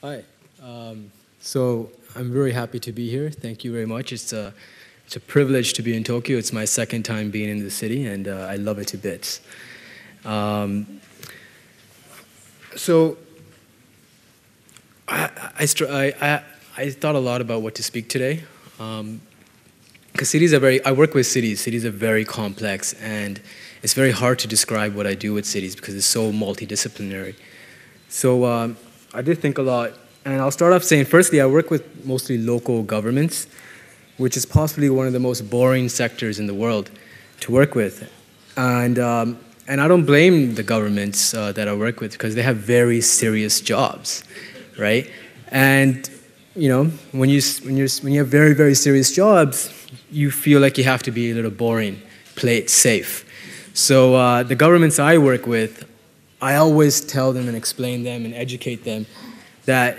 Hi. So I'm very happy to be here. Thank you very much. It's a privilege to be in Tokyo. It's my second time being in the city, and I love it to bits. Um, so I thought a lot about what to speak today, because I work with cities. Cities are very complex, and it's very hard to describe what I do with cities because it's so multidisciplinary. So I did think a lot, and I'll start off saying, firstly, I work with mostly local governments, which is possibly one of the most boring sectors in the world to work with. And I don't blame the governments that I work with because they have very serious jobs, right? And when you have very, very serious jobs, you feel like you have to be a little boring, play it safe. So the governments I work with, I always tell them and explain them and educate them that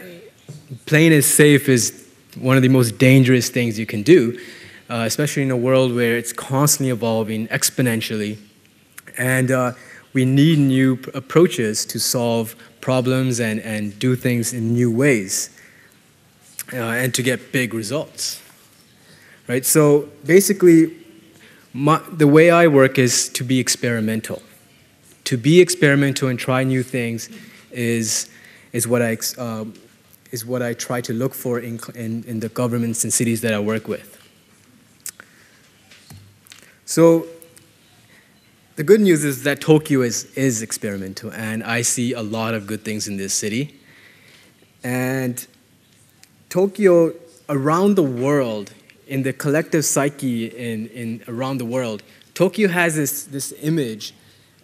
playing it safe is one of the most dangerous things you can do, especially in a world where it's constantly evolving exponentially. And we need new approaches to solve problems and do things in new ways and to get big results. Right? So basically, the way I work is to be experimental. To be experimental and try new things is what I try to look for in the governments and cities that I work with. So the good news is that Tokyo is experimental, and I see a lot of good things in this city. And Tokyo, around the world, in the collective psyche around the world, Tokyo has this image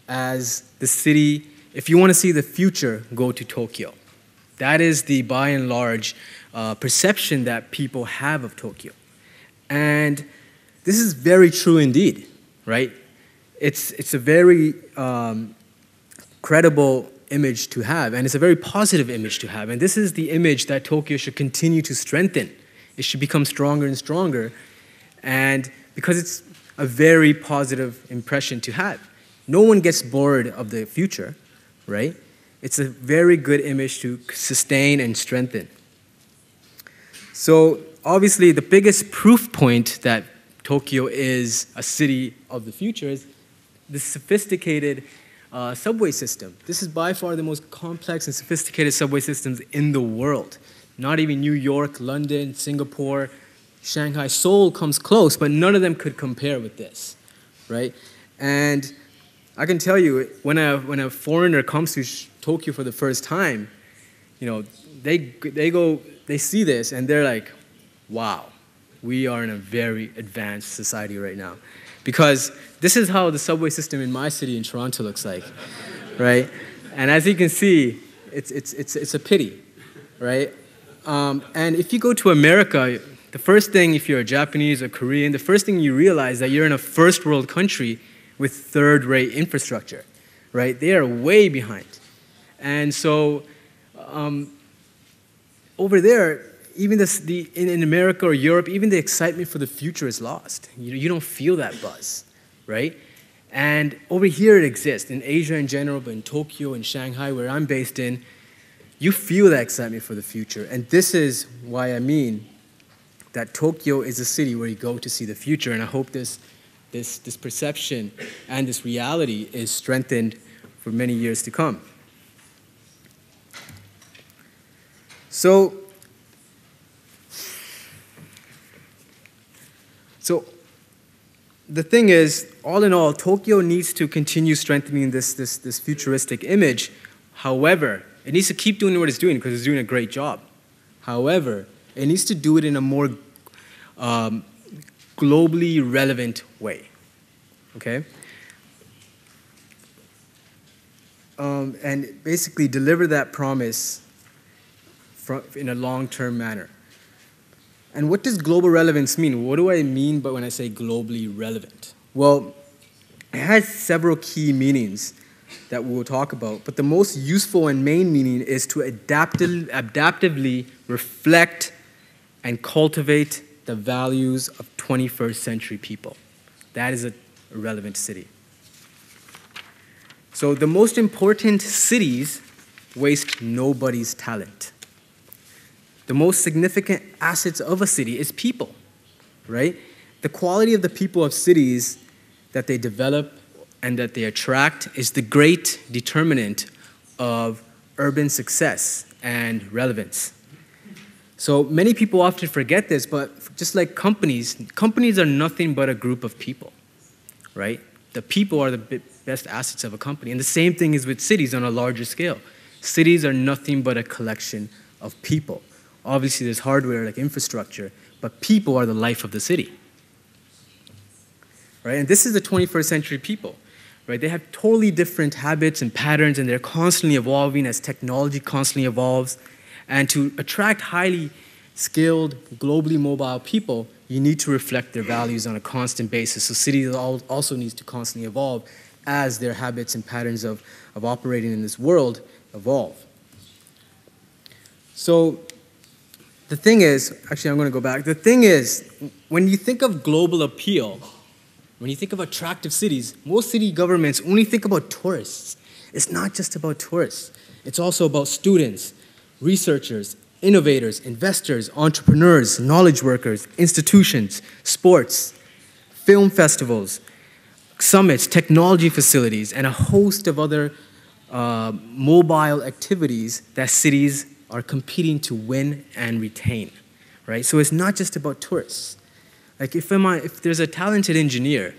as the city. If you want to see the future, go to Tokyo. That is the, by and large, perception that people have of Tokyo. And this is very true indeed, right? It's a very credible image to have, and it's a very positive image to have. And this is the image that Tokyo should continue to strengthen. It should become stronger and stronger, and because it's a very positive impression to have. No one gets bored of the future, right? It's a very good image to sustain and strengthen. So obviously the biggest proof point that Tokyo is a city of the future is the sophisticated subway system. This is by far the most complex and sophisticated subway systems in the world. Not even New York, London, Singapore, Shanghai, Seoul comes close, but none of them could compare with this, right? And I can tell you, when a foreigner comes to Tokyo for the first time, they see this and they're like, wow, we are in a very advanced society right now. Because this is how the subway system in my city in Toronto looks like, right? And as you can see, it's a pity, right? And if you go to America, the first thing, if you're a Japanese or Korean, the first thing you realize that you're in a first world country with third-rate infrastructure, right? They are way behind. And so over there, even in America or Europe, even the excitement for the future is lost. You don't feel that buzz, right? And over here it exists, in Asia in general, but in Tokyo and Shanghai, where I'm based in, you feel that excitement for the future. And this is why I mean that Tokyo is a city where you go to see the future, and I hope this perception and this reality is strengthened for many years to come. So the thing is, all in all, Tokyo needs to continue strengthening this futuristic image. However, it needs to keep doing what it's doing because it's doing a great job. However, it needs to do it in a more globally relevant way, okay? And basically deliver that promise in a long-term manner. And what does global relevance mean? What do I mean by when I say globally relevant? Well, it has several key meanings that we'll talk about, but the most useful and main meaning is to adaptively reflect and cultivate the values of 21st century people. That is a relevant city. So the most important cities waste nobody's talent. the most significant assets of a city is people, right? The quality of the people of cities that they develop and that they attract is the great determinant of urban success and relevance. So many people often forget this, but just like companies are nothing but a group of people, right? The people are the best assets of a company. And the same thing is with cities on a larger scale. Cities are nothing but a collection of people. Obviously, there's hardware like infrastructure, but people are the life of the city, right? And this is the 21st century people, right? They have totally different habits and patterns, and they're constantly evolving as technology constantly evolves. And to attract highly skilled, globally mobile people, you need to reflect their values on a constant basis. So cities also need to constantly evolve as their habits and patterns of operating in this world evolve. So the thing is, actually I'm going to go back. The thing is, when you think of global appeal, when you think of attractive cities, most city governments only think about tourists. It's not just about tourists. It's also about students, researchers, innovators, investors, entrepreneurs, knowledge workers, institutions, sports, film festivals, summits, technology facilities, and a host of other mobile activities that cities are competing to win and retain, right? So it's not just about tourists. Like if there's a talented engineer,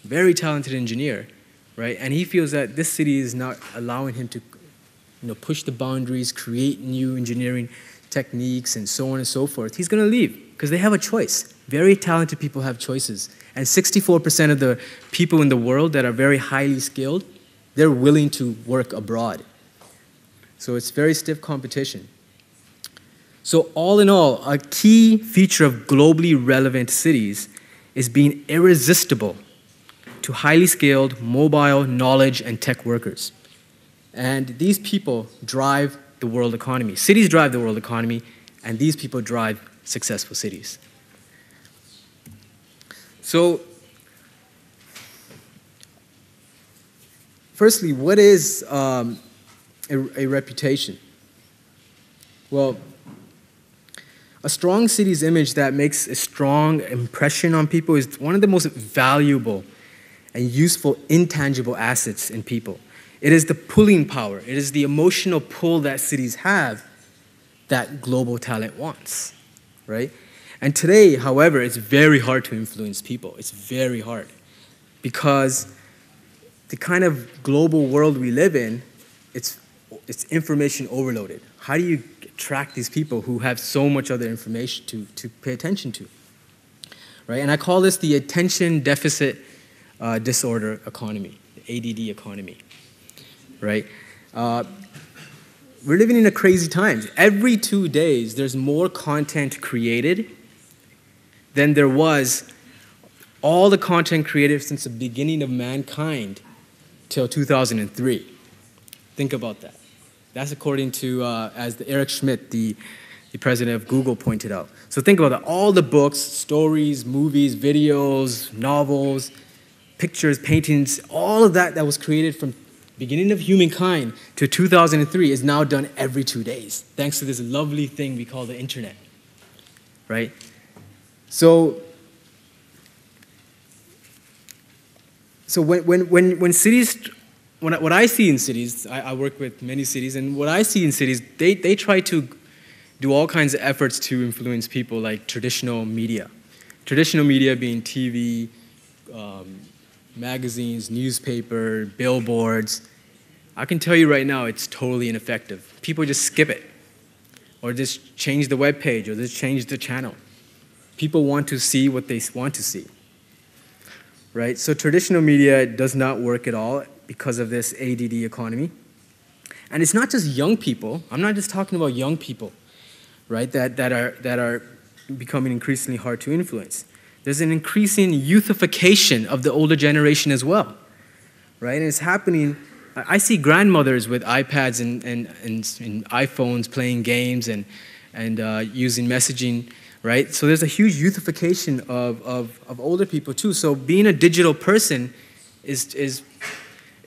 very talented engineer, right, and he feels that this city is not allowing him to push the boundaries, create new engineering techniques, and so on and so forth, he's going to leave because they have a choice. Very talented people have choices. And 64% of the people in the world that are very highly skilled, they're willing to work abroad. So it's very stiff competition. So all in all, a key feature of globally relevant cities is being irresistible to highly skilled, mobile, knowledge, and tech workers. And these people drive the world economy. Cities drive the world economy, and these people drive successful cities. So, firstly, what is a reputation? Well, a strong city's image that makes a strong impression on people is one of the most valuable and useful intangible assets in people. It is the pulling power. It is the emotional pull that cities have that global talent wants, right? And today, however, it's very hard to influence people. It's very hard because the kind of global world we live in, it's information overloaded. How do you attract these people who have so much other information to pay attention to, right? And I call this the attention deficit disorder economy, the ADD economy. Right? We're living in a crazy time. Every 2 days, there's more content created than there was all the content created since the beginning of mankind till 2003. Think about that. That's according to, as Eric Schmidt, the president of Google, pointed out. So think about that. All the books, stories, movies, videos, novels, pictures, paintings, all of that was created from beginning of humankind to 2003 is now done every 2 days, thanks to this lovely thing we call the internet, right? So when cities, what I see in cities, I work with many cities, and what I see in cities, they try to do all kinds of efforts to influence people, like traditional media. Traditional media being TV, magazines, newspaper, billboards. I can tell you right now it's totally ineffective. People just skip it, or just change the web page, or just change the channel. People want to see what they want to see, right? So traditional media does not work at all because of this ADD economy. And it's not just young people. I'm not just talking about young people, right, that are becoming increasingly hard to influence. There's an increasing youthification of the older generation as well, right? And it's happening. I see grandmothers with iPads and iPhones playing games and using messaging, right? So there's a huge youthification of older people too. So being a digital person is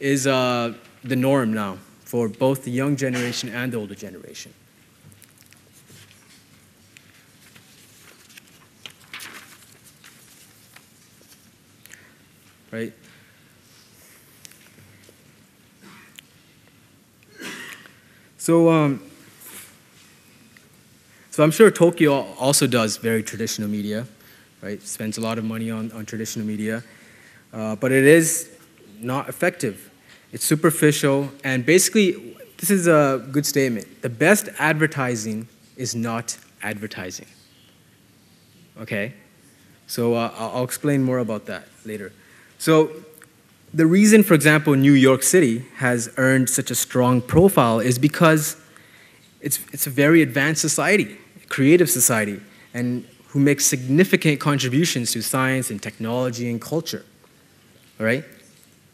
the norm now for both the young generation and the older generation. right? So, so I'm sure Tokyo also does very traditional media, right? Spends a lot of money on traditional media, but it is not effective. It's superficial, and basically, this is a good statement. The best advertising is not advertising. Okay? So I'll explain more about that later. So the reason, for example, New York City has earned such a strong profile is because it's a very advanced society, creative society, and who makes significant contributions to science and technology and culture. All right?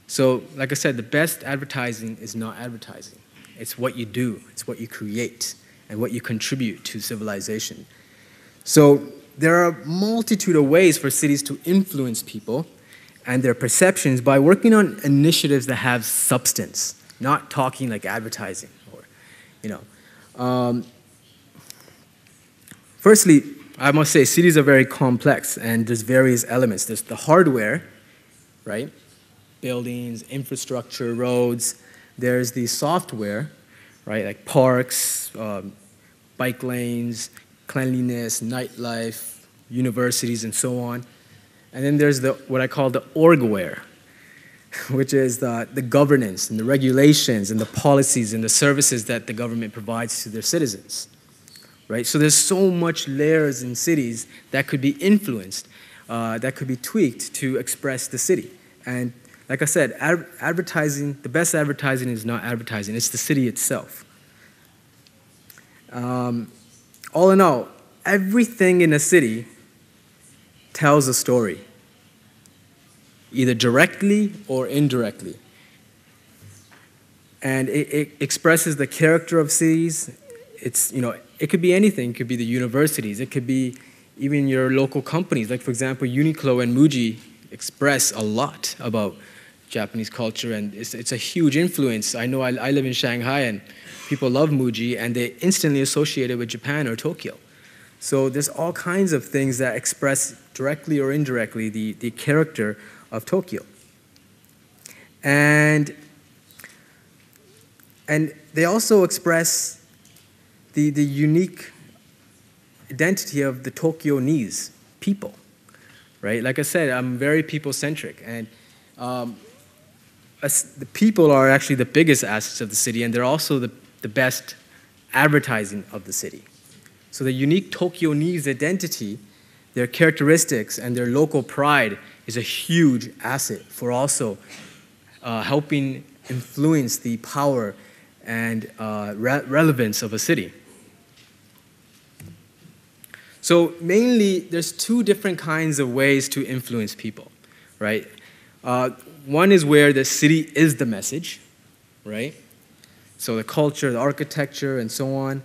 So, like I said, the best advertising is not advertising. It's what you do, it's what you create, and what you contribute to civilization. So, there are a multitude of ways for cities to influence people and their perceptions by working on initiatives that have substance, not talking like advertising. Firstly, I must say cities are very complex, and there's various elements. There's the hardware, right? Buildings, infrastructure, roads. There's the software, right? Like parks, bike lanes, cleanliness, nightlife, universities, and so on. And then there's what I call the orgware, which is the governance and the regulations and the policies and the services that the government provides to their citizens, right? So there's so much layers in cities that could be influenced, that could be tweaked to express the city. And like I said, advertising, the best advertising is not advertising, it's the city itself. All in all, everything in a city tells a story, either directly or indirectly. And it expresses the character of cities. It could be anything. It could be the universities. It could be even your local companies. Like, for example, Uniqlo and Muji express a lot about Japanese culture, and it's a huge influence. I know I live in Shanghai, and people love Muji, and they instantly associate it with Japan or Tokyo. So there's all kinds of things that express directly or indirectly the character of Tokyo. And they also express the unique identity of the Tokyo-nese people, right? Like I said, I'm very people-centric, and the people are actually the biggest assets of the city, and they're also the best advertising of the city. So the unique Tokyo-nese identity, their characteristics, and their local pride is a huge asset for also helping influence the power and relevance of a city. So mainly, there's two different kinds of ways to influence people, right? One is where the city is the message, right? So the culture, the architecture, and so on.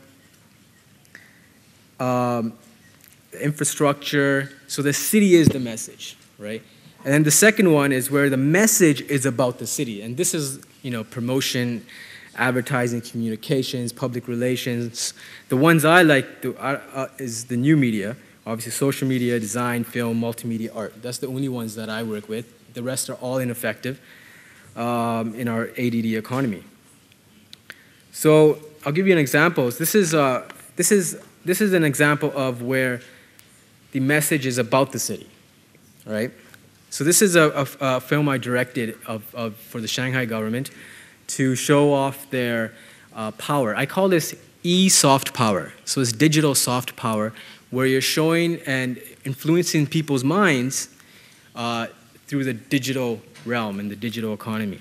Infrastructure, so the city is the message, right? And then the second one is where the message is about the city. And this is, promotion, advertising, communications, public relations. The ones I like is the new media, obviously social media, design, film, multimedia, art. That's the only ones that I work with. The rest are all ineffective in our ADD economy. So I'll give you an example. This is an example of where the message is about the city, right? So this is a film I directed for the Shanghai government to show off their power. I call this e-soft power. So it's digital soft power, where you're showing and influencing people's minds through the digital realm and the digital economy.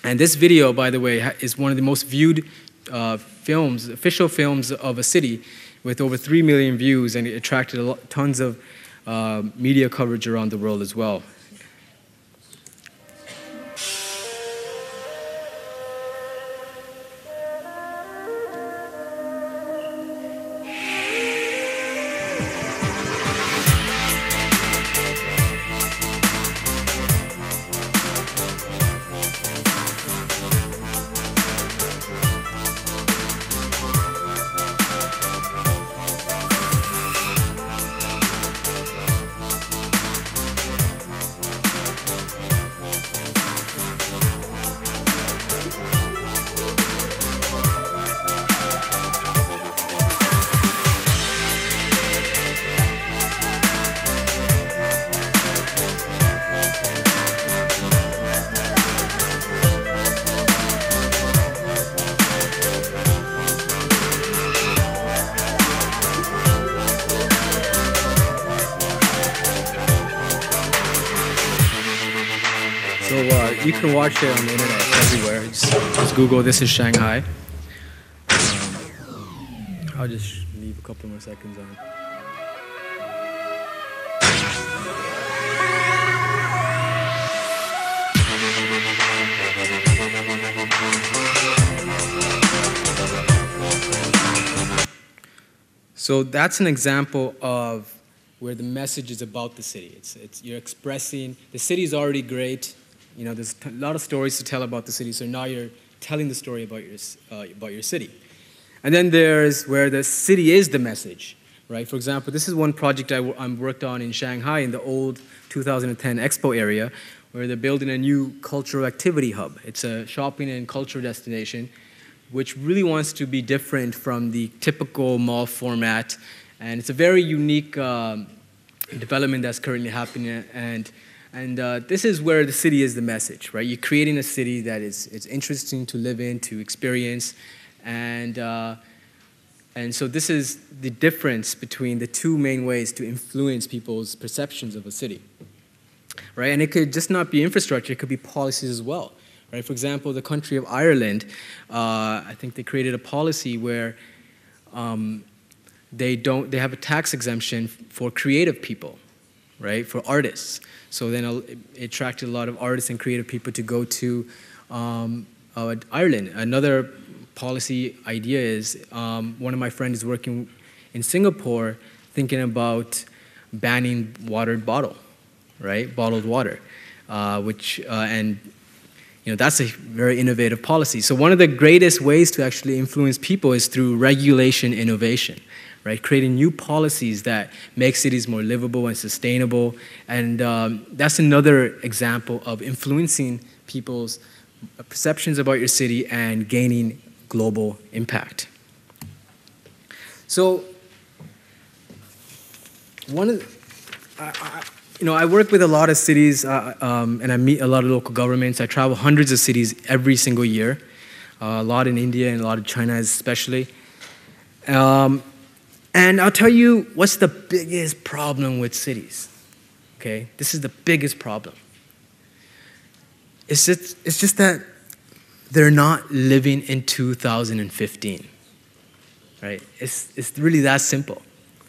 And this video, by the way, is one of the most viewed official films of a city, with over 3 million views, and it attracted tons of media coverage around the world as well. you can watch it on the internet everywhere. Just Google "This is Shanghai." I'll just leave a couple more seconds on. So that's an example of where the message is about the city. You're expressing, the city is already great. You know, there's a lot of stories to tell about the city, so now you're telling the story about your city. And then there's where the city is the message, right? For example, this is one project I'm worked on in Shanghai in the old 2010 Expo area, where they're building a new cultural activity hub. It's a shopping and cultural destination, which really wants to be different from the typical mall format. And it's a very unique development that's currently happening. And this is where the city is the message, right? You're creating a city that it's interesting to live in, to experience. And so this is the difference between the two main ways to influence people's perceptions of a city, right? And it could just not be infrastructure, it could be policies as well, right? For example, the country of Ireland, I think they created a policy where they have a tax exemption for creative people, right? For artists. So then it attracted a lot of artists and creative people to go to Ireland. Another policy idea is one of my friends is working in Singapore thinking about banning watered bottle, right? Bottled water, and you know, that's a very innovative policy. So one of the greatest ways to actually influence people is through regulation innovation, right? Creating new policies that make cities more livable and sustainable. And that's another example of influencing people's perceptions about your city and gaining global impact. So I work with a lot of cities and I meet a lot of local governments. I travel hundreds of cities every single year, a lot in India and a lot in China especially. And I'll tell you what's the biggest problem with cities, okay? This is the biggest problem. It's just that they're not living in 2015, right? It's really that simple.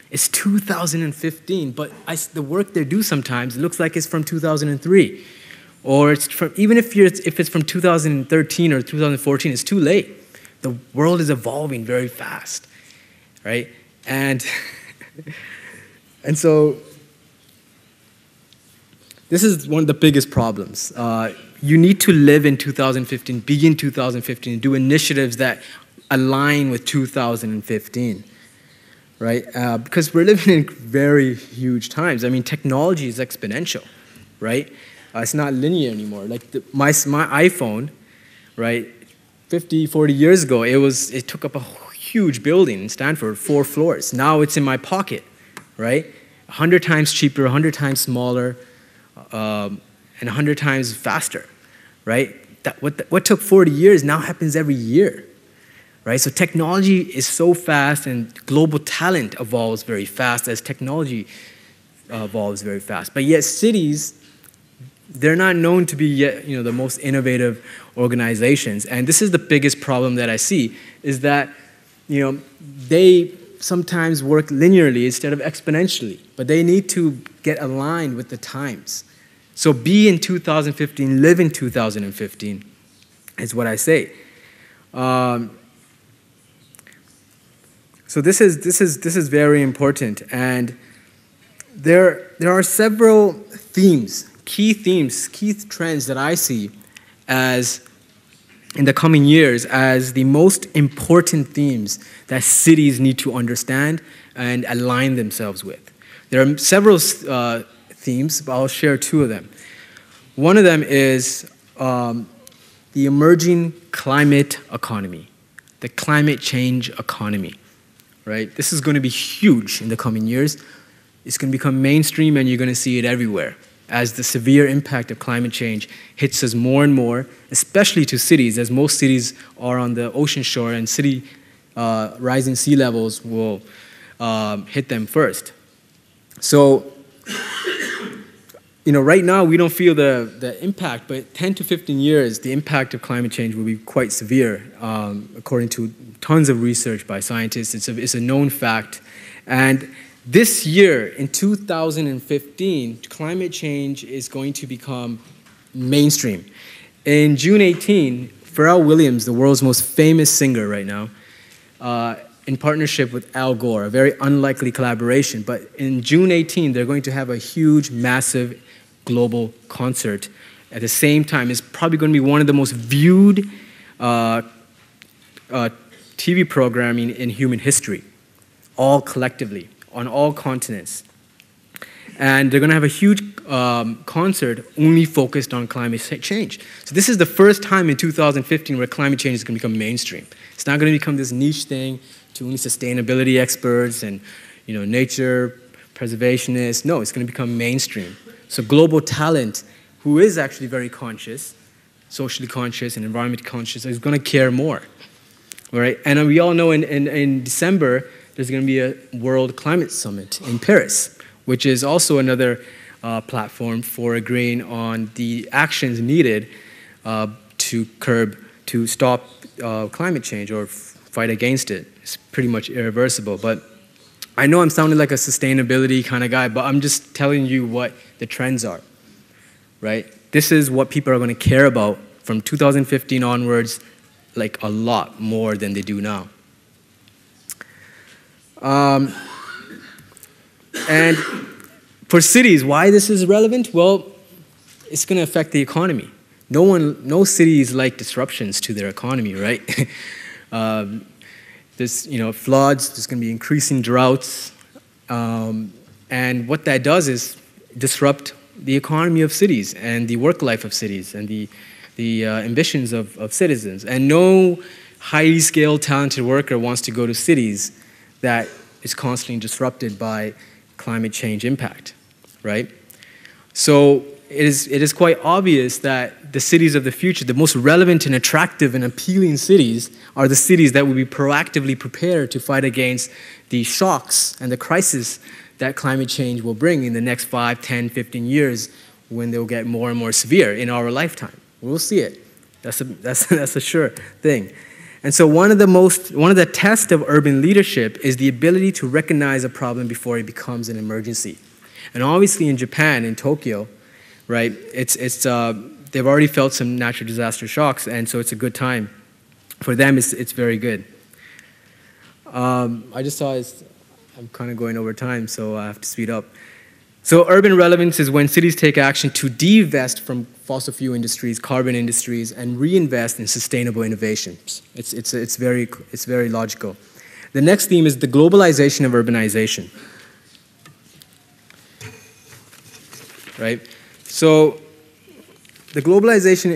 It's 2015, but the work they do sometimes, it looks like it's from 2003. Or it's from, even if it's from 2013 or 2014, it's too late. The world is evolving very fast, right? And so this is one of the biggest problems. You need to live in 2015, be in 2015, do initiatives that align with 2015, right? Because we're living in very huge times. I mean, technology is exponential, right? It's not linear anymore. Like my iPhone, right? 50, 40 years ago, it took up a huge building in Stanford, 4 floors. Now it's in my pocket, right? 100 times cheaper, 100 times smaller, and 100 times faster, right? What took 40 years now happens every year, right? So technology is so fast, and global talent evolves very fast as technology evolves very fast. But yet cities, they're not known to be yet, the most innovative organizations. And this is the biggest problem that I see, is that they sometimes work linearly instead of exponentially, but they need to get aligned with the times. So be in 2015, live in 2015, is what I say. So this is very important, and there are several themes, key trends that I see as in the coming years as the most important themes that cities need to understand and align themselves with. There are several themes, but I'll share 2 of them. One of them is the emerging climate economy, the climate change economy, right? This is going to be huge in the coming years. It's going to become mainstream, and you're going to see it everywhere as the severe impact of climate change hits us more and more, especially to cities, as most cities are on the ocean shore, and rising sea levels will hit them first. So right now we don't feel the impact, but 10 to 15 years, the impact of climate change will be quite severe, according to tons of research by scientists. It's a known fact. And this year, in 2015, climate change is going to become mainstream. In June 18, Pharrell Williams, the world's most famous singer right now, in partnership with Al Gore, a very unlikely collaboration, but in June 18, they're going to have a huge, massive global concert. At the same time, it's probably going to be one of the most viewed TV programming in human history, all collectively, on all continents. And they're going to have a huge concert only focused on climate change. So this is the first time in 2015 where climate change is going to become mainstream. It's not going to become this niche thing to only sustainability experts and nature preservationists. No, it's going to become mainstream. So global talent, who is actually very conscious, socially conscious and environment conscious, is going to care more. All right? And we all know in December, there's going to be a World Climate Summit in Paris, which is also another platform for agreeing on the actions needed to stop climate change or fight against it. It's pretty much irreversible. But I know I'm sounding like a sustainability kind of guy, but I'm just telling you what the trends are, right? This is what people are going to care about from 2015 onwards, like a lot more than they do now. And for cities, why this is relevant? Well, it's going to affect the economy. No cities like disruptions to their economy, right? There's floods. There's going to be increasing droughts, and what that does is disrupt the economy of cities and the work life of cities and the ambitions of citizens. And no highly skilled, talented worker wants to go to cities that is constantly disrupted by climate change impact, right? So it is quite obvious that the cities of the future, the most relevant and attractive and appealing cities, are the cities that will be proactively prepared to fight against the shocks and the crisis that climate change will bring in the next 5, 10, 15 years, when they'll get more and more severe in our lifetime. We'll see it. That's a sure thing. And so one of the tests of urban leadership is the ability to recognize a problem before it becomes an emergency. And obviously in Japan, in Tokyo, right, they've already felt some natural disaster shocks, and so it's a good time. For them, it's very good. I just saw I'm kind of going over time, so I have to speed up. So urban relevance is when cities take action to divest from fossil fuel industries, carbon industries, and reinvest in sustainable innovations. It's very logical. The next theme is the globalization of urbanization. Right? So the globalization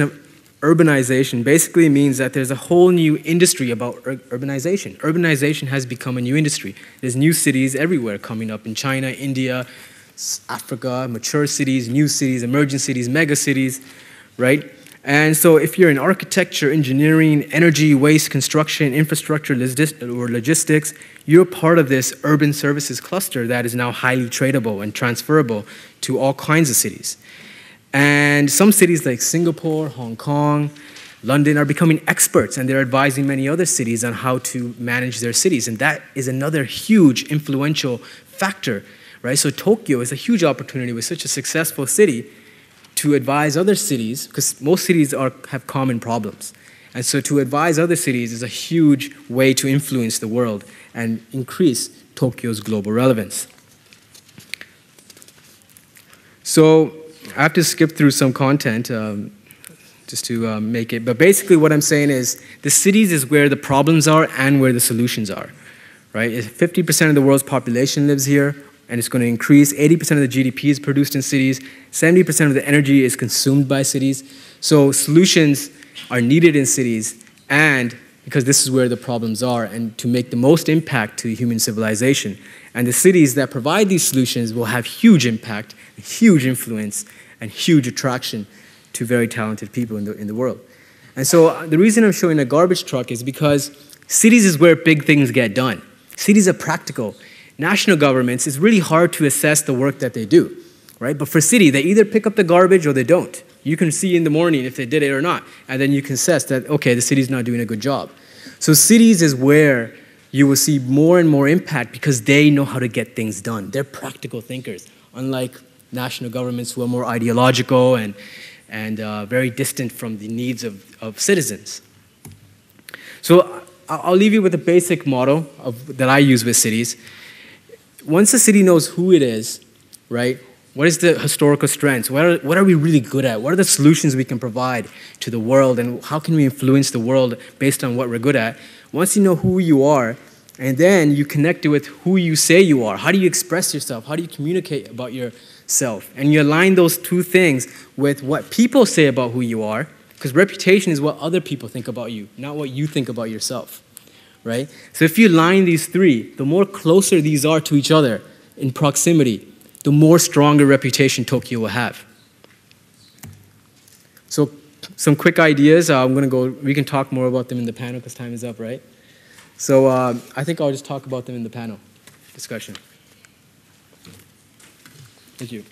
of urbanization basically means that there's a whole new industry about urbanization. Urbanization has become a new industry. There's new cities everywhere coming up in China, India, Africa, mature cities, new cities, emerging cities, mega cities, right? And so if you're in architecture, engineering, energy, waste, construction, infrastructure, or logistics, you're part of this urban services cluster that is now highly tradable and transferable to all kinds of cities. And some cities like Singapore, Hong Kong, London are becoming experts, and they're advising many other cities on how to manage their cities. And that is another huge influential factor, right? So Tokyo is a huge opportunity with such a successful city to advise other cities, because most cities have common problems. And so to advise other cities is a huge way to influence the world and increase Tokyo's global relevance. So I have to skip through some content just to make it. But basically what I'm saying is the cities is where the problems are and where the solutions are, right? 50% of the world's population lives here, and it's going to increase. 80% of the GDP is produced in cities. 70% of the energy is consumed by cities. So solutions are needed in cities, and because this is where the problems are, and to make the most impact to human civilization. And the cities that provide these solutions will have huge impact, huge influence, and huge attraction to very talented people in the world. And so the reason I'm showing a garbage truck is because cities is where big things get done. Cities are practical. national governments, it's really hard to assess the work that they do, right? But for city, they either pick up the garbage or they don't. You can see in the morning if they did it or not, and then you can assess that, okay, the city's not doing a good job. So cities is where you will see more and more impact because they know how to get things done. They're practical thinkers, unlike national governments who are more ideological and very distant from the needs of citizens. So I'll leave you with a basic motto that I use with cities. Once a city knows who it is, right, what is the historical strengths? What are we really good at? What are the solutions we can provide to the world, and how can we influence the world based on what we're good at? Once you know who you are, and then you connect it with who you say you are, how do you express yourself? How do you communicate about yourself? And you align those two things with what people say about who you are, because reputation is what other people think about you, not what you think about yourself, right? So if you align these three, the more closer these are to each other in proximity, the more stronger reputation Tokyo will have. So some quick ideas. We can talk more about them in the panel because time is up, right? So I think I'll just talk about them in the panel discussion. Thank you.